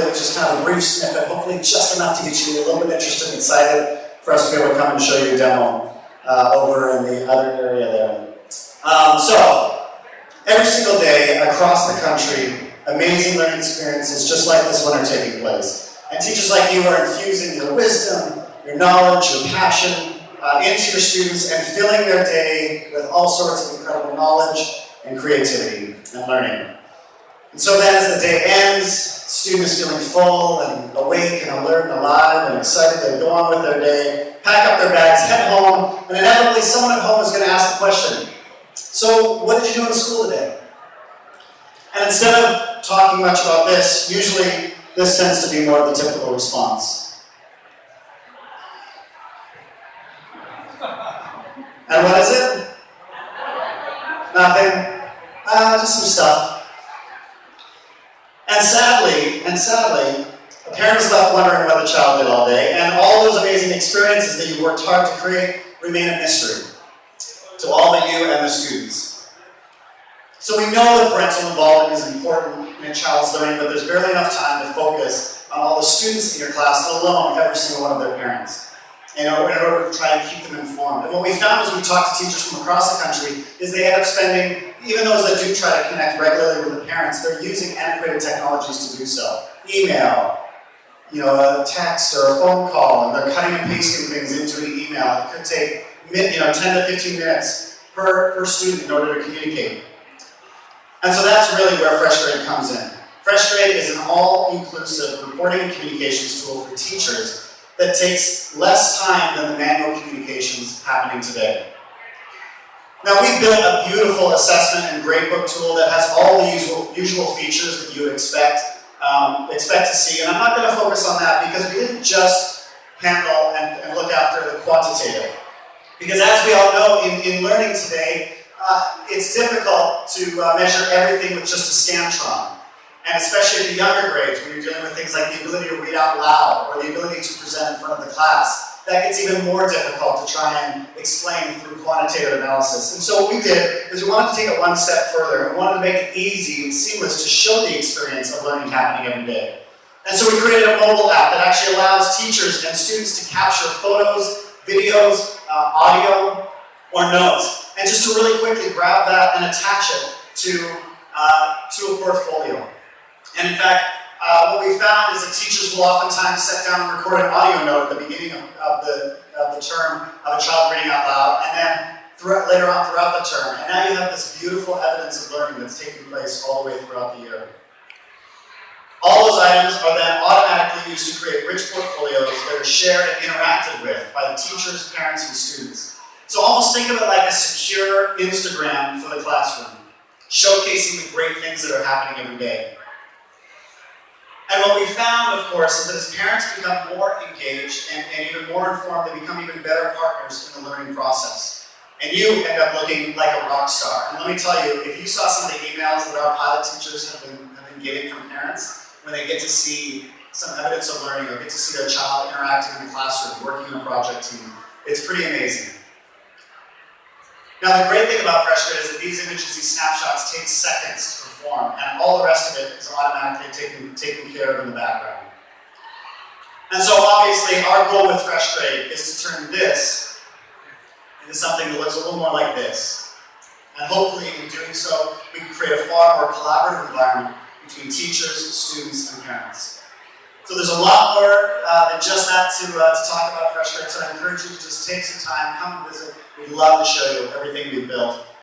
bit, just kind of a brief snippet, hopefully just enough to get you a little bit interested and excited for us to be able to come and show you a demo over in the other area there. So, every single day across the country, amazing learning experiences just like this one are taking place. And teachers like you are infusing your wisdom, your knowledge, your passion into your students and filling their day with all sorts of incredible knowledge and creativity and learning. And so then as the day ends, students feeling full and awake and alert and alive and excited to go on with their day, pack up their bags, head home, and inevitably someone at home is going to ask the question, so what did you do in school today? And instead of talking much about this, usually this tends to be more of the typical response. And what is it? Nothing. Just some stuff. And sadly, a parent is left wondering what the child did all day, and all those amazing experiences that you worked hard to create remain a mystery to all but you and the students. So we know that parental involvement is important in a child's learning, but there's barely enough time to focus on all the students in your class, let alone every single one of their parents, in order to try and keep them informed. And what we found as we talked to teachers from across the country is they end up spending, even those that do try to connect regularly with the parents, they're using antiquated technologies to do so. Email, a text or a phone call, and they're cutting and pasting things into an email. It could take 10 to 15 minutes per student in order to communicate. And so that's really where FreshGrade comes in. FreshGrade is an all-inclusive reporting and communications tool for teachers that takes less time than the manual communications happening today. Now, we built a beautiful assessment and gradebook tool that has all the usual features that you would expect to see, and I'm not going to focus on that because we didn't just handle and look after the quantitative. Because as we all know, in learning today, it's difficult to measure everything with just a Scantron. And especially in the younger grades, when you're dealing with things like the ability to read out loud or the ability to present in front of the class, that gets even more difficult to try and explain through quantitative analysis. And so what we did is we wanted to take it one step further. We wanted to make it easy and seamless to show the experience of learning happening every day. And so we created a mobile app that actually allows teachers and students to capture photos, videos, audio, or notes. And just to really quickly grab that and attach it to a portfolio. And in fact, what we found is that teachers will oftentimes sit down and record an audio note at the beginning of the term of a child reading out loud, and then later on throughout the term. And now you have this beautiful evidence of learning that's taking place all the way throughout the year. All those items are then automatically used to create rich portfolios that are shared and interacted with by the teachers, parents, and students. So almost think of it like a secure Instagram for the classroom, showcasing the great things that are happening every day. And what we found, of course, is that as parents become more engaged and even more informed, they become even better partners in the learning process. And you end up looking like a rock star. And let me tell you, if you saw some of the emails that our pilot teachers have been getting from parents, when they get to see some evidence of learning or get to see their child interacting in the classroom, working in a project team, it's pretty amazing. Now, the great thing about FreshGrade is that these images, these snapshots, take seconds to perform, and all the rest of it is automatically taken care of in the background. And so, obviously, our goal with FreshGrade is to turn this into something that looks a little more like this. And hopefully, in doing so, we can create a far more collaborative environment between teachers, students, and parents. So there's a lot more than just that to talk about FreshGrade, so I encourage you to just take some time, come and visit. We'd love to show you everything we've built.